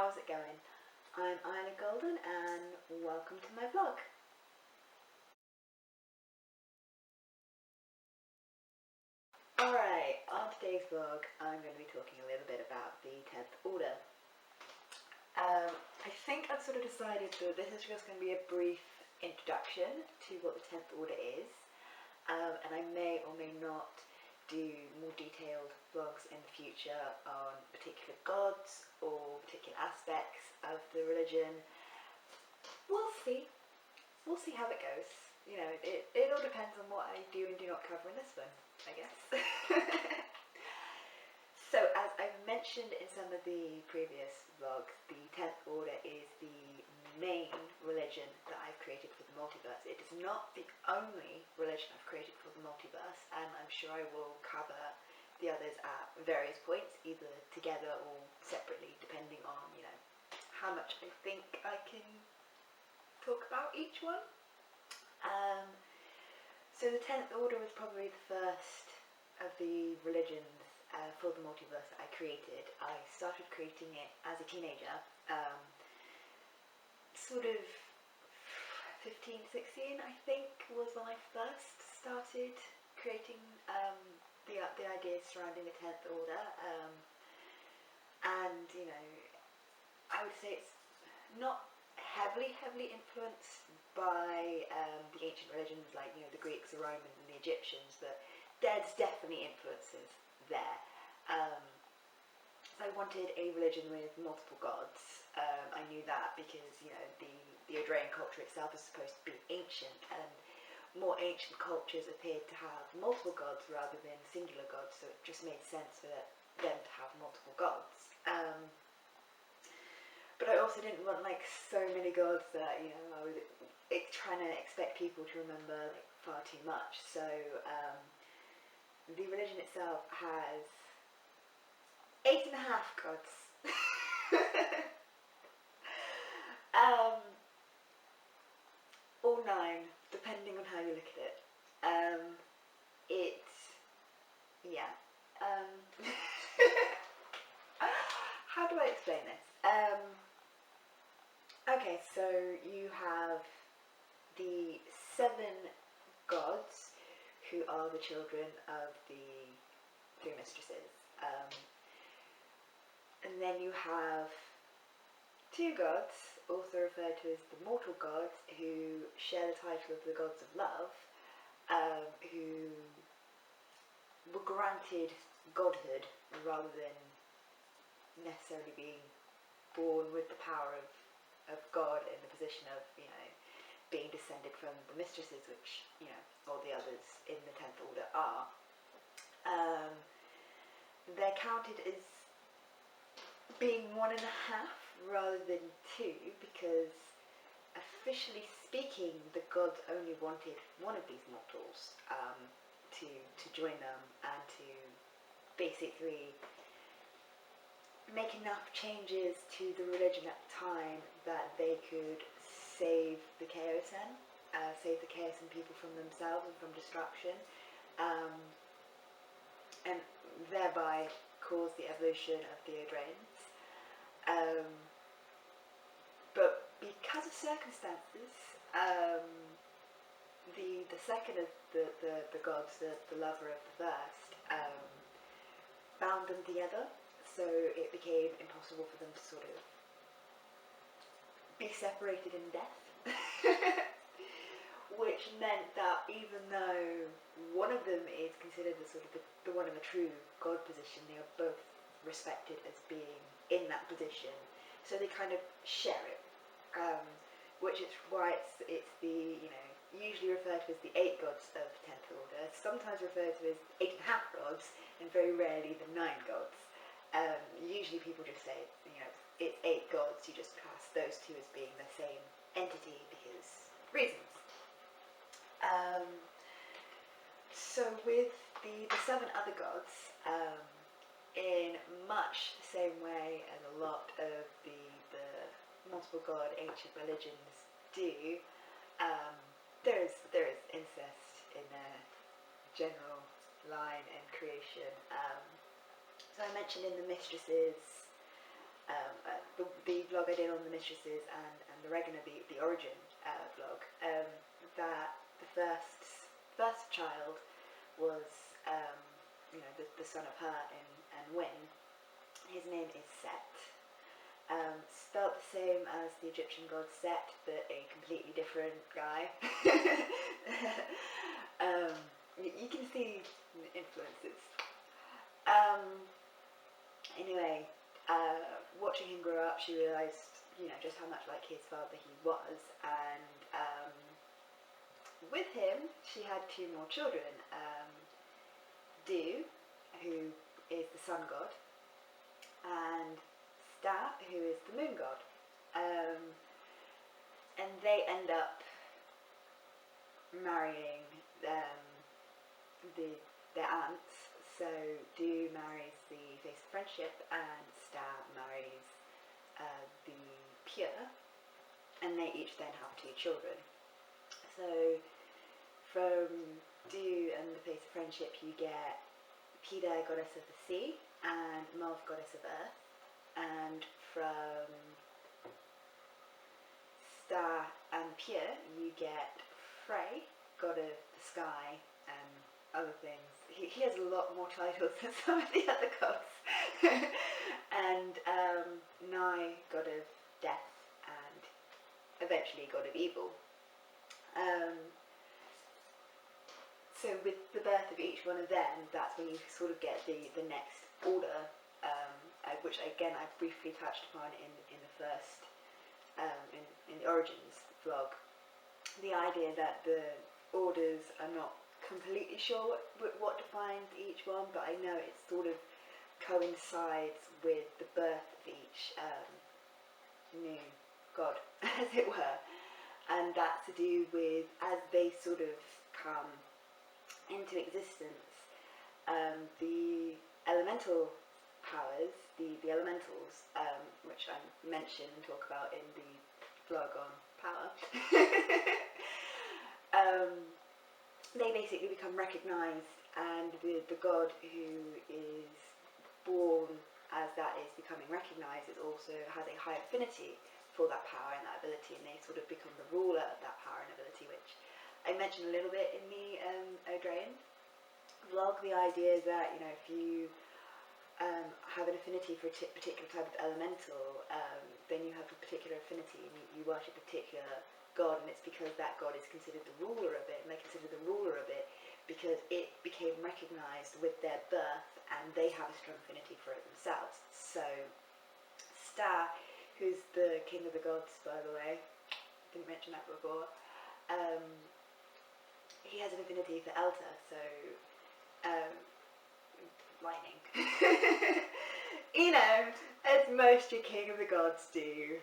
how's it going? I'm IlaGolden and welcome to my vlog. Alright, on today's vlog I'm going to be talking a little bit about the 10th Order. I think I've sort of decided that this is just going to be a brief introduction to what the 10th Order is, and I may or may not do more detailed vlogs in the future on particular gods or particular aspects of the religion. We'll see. We'll see how it goes. You know, it all depends on what I do and do not cover in this one, I guess. So, as I mentioned in some of the previous vlogs, the 10th Order is the main religion that I've created for the multiverse. It is not the only religion I've created for the multiverse, and I'm sure I will cover the others at various points, either together or separately, depending on, you know, how much I think I can talk about each one. So the 10th Order was probably the first of the religions for the multiverse that I created. I started creating it as a teenager, sort of 15, 16 I think was when I first started creating the ideas surrounding the 10th Order, and you know, I would say it's not heavily influenced by the ancient religions like, you know, the Greeks, the Romans and the Egyptians, but there's definitely influences there. So I wanted a religion with multiple gods. I knew that because, you know, the Adrian culture itself is supposed to be ancient, and more ancient cultures appeared to have multiple gods rather than singular gods, so it just made sense for them to have multiple gods. But I also didn't want like so many gods that, you know, I was trying to expect people to remember like far too much. So the religion itself has 8.5 gods. Or 9, depending on how you look at it. Yeah. How do I explain this? Okay, so you have the 7 gods who are the children of the 3 mistresses. And then you have 2 gods, also referred to as the mortal gods, who share the title of the gods of love, who were granted godhood rather than necessarily being born with the power of God in the position of, you know, being descended from the mistresses, which, you know, all the others in the 10th Order are. They're counted as being 1.5 rather than 2, because officially speaking the gods only wanted one of these mortals to join them and to basically make enough changes to the religion at the time that they could save the Chaosen, save the Chaosen people from themselves and from destruction, and thereby cause the evolution of the Adrains. But because of circumstances, the second of the gods, the lover of the first, bound them together, so it became impossible for them to sort of be separated in death. Which meant that even though one of them is considered the sort of the one in the true god position, they are both respected as being in that position, so they kind of share it, which is why it's the, you know, usually referred to as the 8 gods of the 10th Order, sometimes referred to as 8.5 gods, and very rarely the 9 gods. Usually people just say, you know, it's 8 gods, you just class those 2 as being the same entity because reasons. So with the 7 other gods, in much the same way as a lot of the multiple god ancient religions do, there is incest in their general line and creation. So I mentioned in the mistresses, the read in on the Mistresses and the Regina, the origin vlog, that the first child was, the son of her and Wyn. His name is Set. Spelt the same as the Egyptian god Set, but a completely different guy. You can see influences. Anyway, watching him grow up, she realised, just how much like his father he was, and with him, she had 2 more children. Du, who is the sun god, and Sta, who is the moon god. And they end up marrying their aunts. So Du marries the face of friendship, and Sta marries the pure, and they each then have 2 children. So from Du and the face of friendship, you get Pida, goddess of the sea, and Mauve, goddess of earth. And from Sta and pure, you get Frey, god of the sky, and other things. He has a lot more titles than some of the other gods. And Nai, god of death, and eventually god of evil. So with the birth of each one of them, that's when you sort of get the next order, which again I briefly touched upon in the first, in the Origins vlog. The idea that the orders are not completely sure what defines each one, but I know it sort of coincides with the birth of each new god, as it were, and that's to do with, as they sort of come into existence, the elemental powers, the elementals, which I mention and talk about in the vlog on power, they basically become recognised, and the god who is born as that is becoming recognised also has a high affinity for that power and that ability, and they sort of become the ruler of that power and ability, which I mentioned a little bit in the O'Drain vlog. The idea is that, if you have an affinity for a particular type of elemental, then you have a particular affinity, and you worship a particular god, and it's because that god is considered the ruler of it, and they consider the ruler of it because it became recognised with their birth, and they have a strong affinity for it themselves. So Sta, who's the king of the gods, by the way, didn't mention that before, he has an affinity for Elta, so lightning. As most your king of the gods do.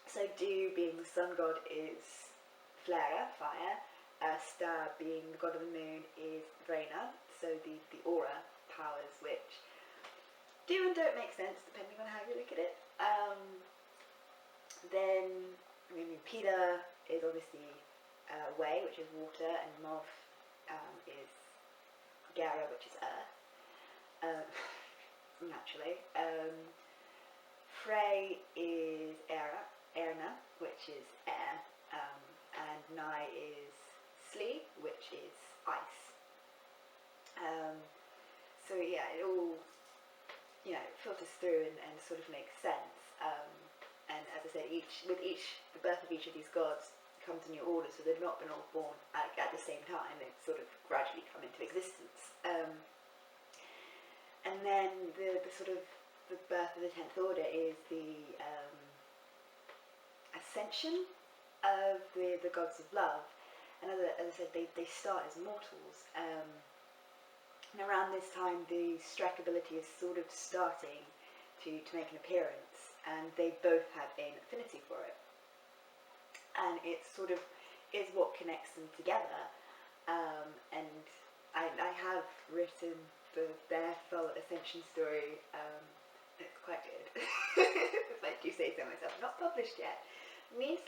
So Du, being the sun god, is Flera, fire. Sta, being the god of the moon, is Vraina, so the aura powers, which do and don't make sense depending on how you look at it. Then, Pida is obviously Way, which is water, and Mauve is Gara, which is earth, naturally. Frey is Erna, which is air, and Nai is Slee, which is ice. So yeah, it all filters through and sort of makes sense. And as I said, the birth of each of these gods comes in new order, so they've not been all born at the same time. They've sort of gradually come into existence. And then the birth of the 10th order is the ascension of the gods of love. And as I said, they start as mortals. And around this time, the Strek ability is sort of starting to make an appearance, and they both have an affinity for it. And it sort of is what connects them together. And I have written their full ascension story. It's quite good. If I do say so myself. Not published yet. Needs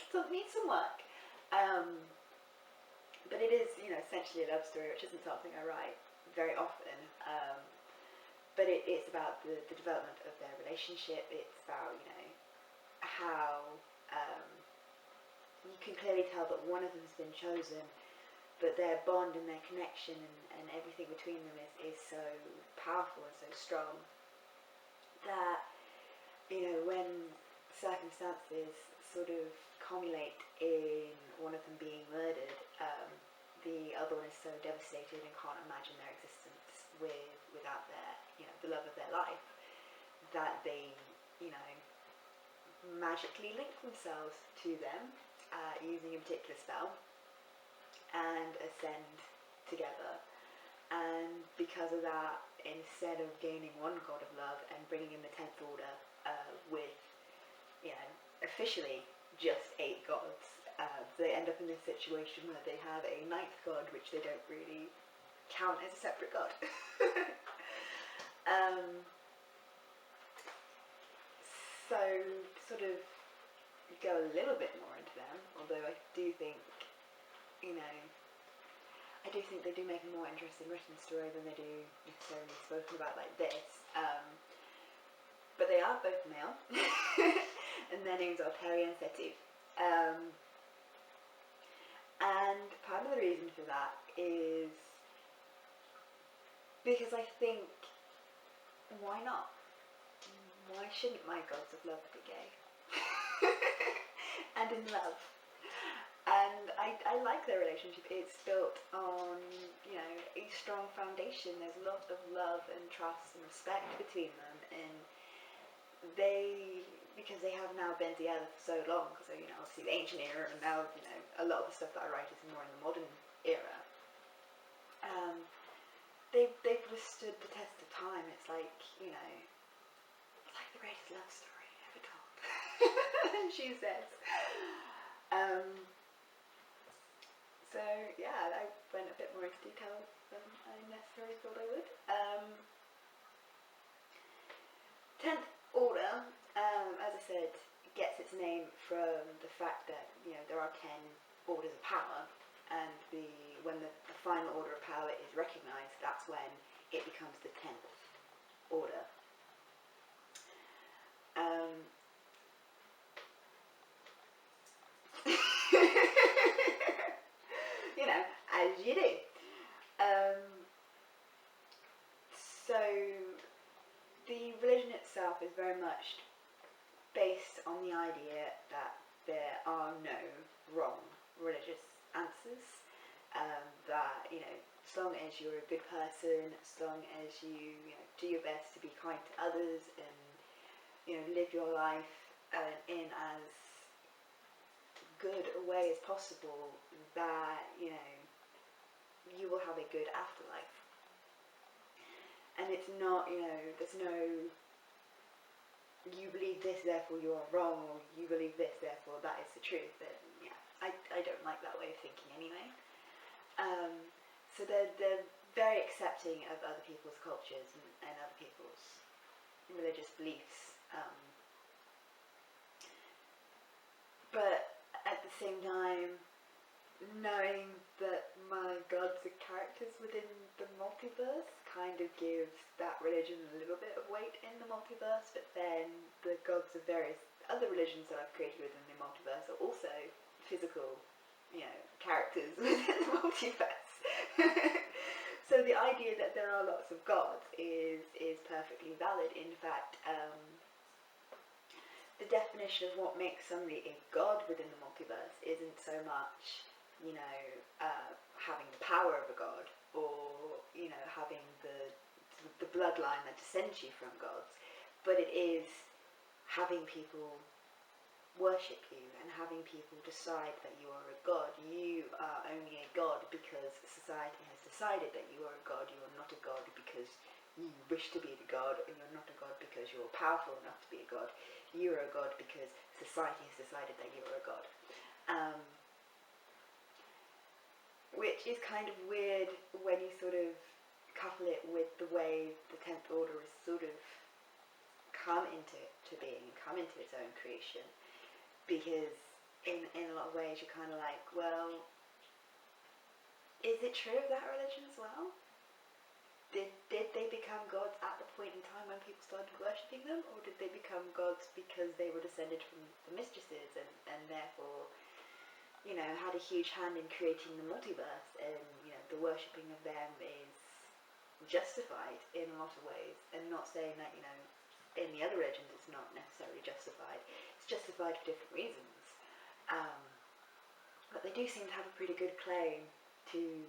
some work. But it is, essentially a love story, which isn't something I write very often. But it's about the development of their relationship. It's about, how you can clearly tell that one of them has been chosen, but their bond and their connection and everything between them is so powerful and so strong that, when circumstances sort of culminate in one of them being murdered, the other one is so devastated and can't imagine their existence without their, the love of their life, that they, magically link themselves to them using a particular spell and ascend together. And because of that, instead of gaining one god of love and bringing in the 10th order with, officially just 8 gods, they end up in this situation where they have a 9th god, which they don't really count as a separate god. So, sort of go a little bit more into them, although I do think, I do think they do make a more interesting written story than they do necessarily spoken about like this. But they are both male, and their names are Peri and Setu. And part of the reason for that is because I think, why not? Why shouldn't my gods of love be gay? And in love. And I like their relationship. It's built on, a strong foundation. There's a lot of love and trust and respect between them. And because they have now been together for so long, so, obviously the ancient era, and now, a lot of the stuff that I write is more in the modern era. They've withstood the test of time. It's like, it's like the greatest love story ever told. She says. So yeah, I went a bit more into detail than I necessarily thought I would. 10th Order, as I said, gets its name from the fact that there are 10 orders of power, and when the final order of power is recognised, that's when it becomes the 10th Order. As you do. So the religion itself is very much based on the idea that there are no wrong religious answers. That as long as you're a good person, as long as you do your best to be kind to others and live your life in as good a way as possible, that you will have a good afterlife. And it's not, there's no, you believe this, therefore you are wrong, or you believe this, therefore that is the truth. And I don't like that way of thinking anyway. So they're very accepting of other people's cultures and other people's religious beliefs. But at the same time, knowing that my gods are characters within the multiverse kind of gives that religion a little bit of weight in the multiverse, but then the gods of various other religions that I've created within the multiverse are also physical, characters within the multiverse. So the idea that there are lots of gods is perfectly valid. In fact, the definition of what makes somebody a god within the multiverse isn't so much having the power of a god, or having the bloodline that descends you from gods, but it is having people worship you and having people decide that you are a god. You are only a god because society has decided that you are a god. You are not a god because you wish to be the god, and you're not a god because you're powerful enough to be a god. You are a god because society has decided that you are a god. Which is kind of weird when you sort of couple it with the way the 10th Order has sort of come into being, come into its own creation. Because in a lot of ways you're kind of like, well, is it true of that religion as well? did they become gods at the point in time when people started worshipping them, or did they become gods because they were descended from the mistresses and therefore, had a huge hand in creating the multiverse, and the worshipping of them is justified in a lot of ways, and not saying that in the other religions it's not necessarily justified. It's justified for different reasons, but they do seem to have a pretty good claim to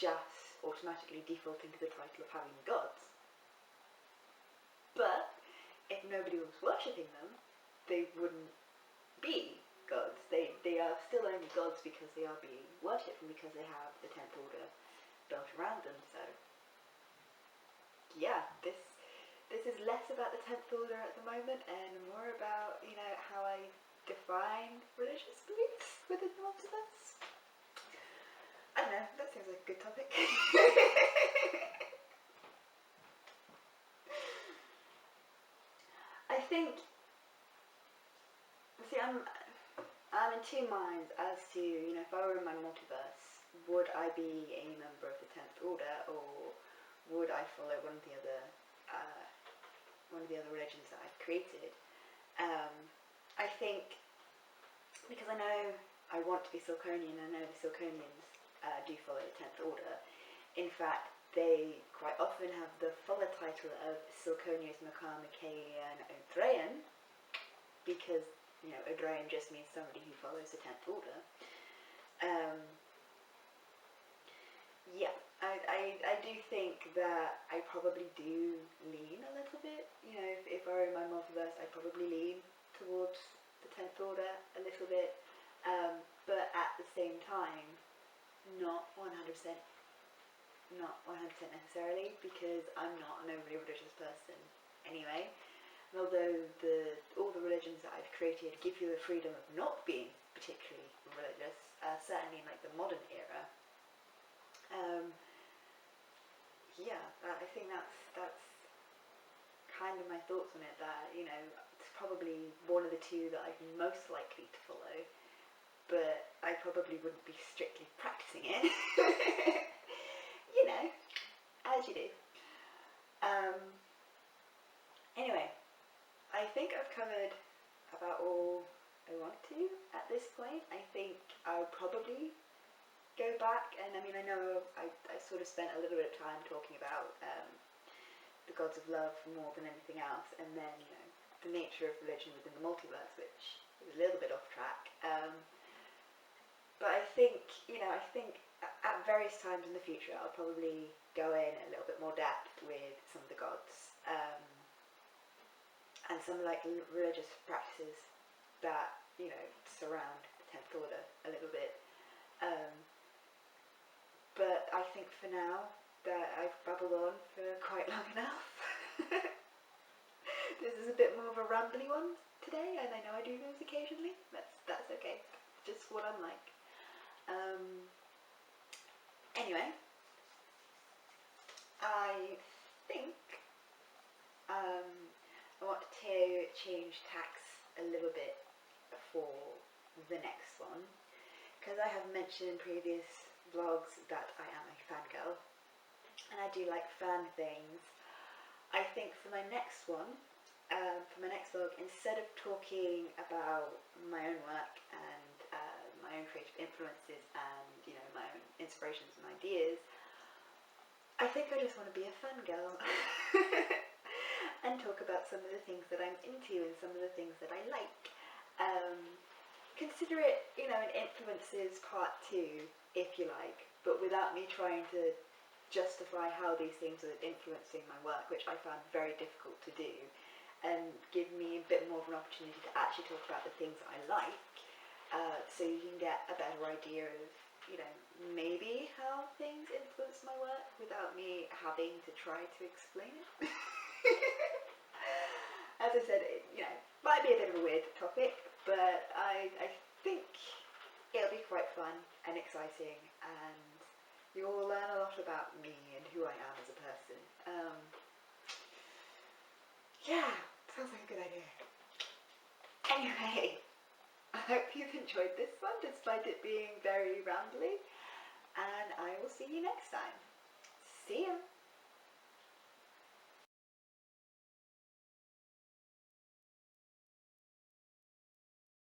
just automatically defaulting to the title of having gods. But if nobody was worshipping them, they wouldn't be gods. They are still only gods because they are being worshipped and because they have the 10th order built around them. So yeah, this is less about the 10th order at the moment and more about how I define religious beliefs within the multiverse. I don't know, that seems like a good topic. I think, see, I'm in two minds as to, if I were in my multiverse, would I be a member of the 10th order, or would I follow one of the other religions that I've created? I think, because I know I want to be Silconian, I know the Silconians do follow the 10th order. In fact, they quite often have the fuller title of Silconius Macarian Othraean, because Othraean just means somebody who follows the 10th order. Yeah, I do think that I probably do lean a little bit. If I were in my multiverse, I'd probably lean towards the 10th order a little bit, but at the same time, not 100% necessarily, because I'm not an overly religious person anyway. And although all the religions that I've created give you the freedom of not being particularly religious, certainly in like the modern era, yeah, I think that's kind of my thoughts on it, that it's probably one of the two that I'm most likely to follow, but I probably wouldn't be strictly practicing it. As you do. Anyway, I think I've covered about all I want to at this point. I think I'll probably go back, and I know I sort of spent a little bit of time talking about the gods of love more than anything else, and then the nature of religion within the multiverse, which is a little bit off track. But I think at various times in the future I'll probably go in a little bit more depth with some of the gods, and some like religious practices that surround the 10th order a little bit. But I think for now that I've babbled on for quite long enough. This is a bit more of a rambly one today, and I know I do those occasionally. That's okay. Just what I'm like. Anyway, I think I want to change tacks a little bit for the next one, because I have mentioned in previous vlogs that I am a fangirl, and I do like fan things. I think for my next one, for my next vlog, instead of talking about my own work and my own creative influences and my own inspirations and ideas, I think I just want to be a fangirl and talk about some of the things that I'm into and some of the things that I like. Consider it, an influences part 2, if you like, but without me trying to justify how these things are influencing my work, which I found very difficult to do, and give me a bit more of an opportunity to actually talk about the things I like, so you can get a better idea of, maybe how things influence my work without me having to try to explain it. As I said, it might be a bit of a weird topic, but I think it'll be quite fun and exciting, and you'll learn a lot about me and who I am as a person. Yeah, sounds like a good idea. Anyway, I hope you've enjoyed this one, despite it being very rambly, and I will see you next time. See ya!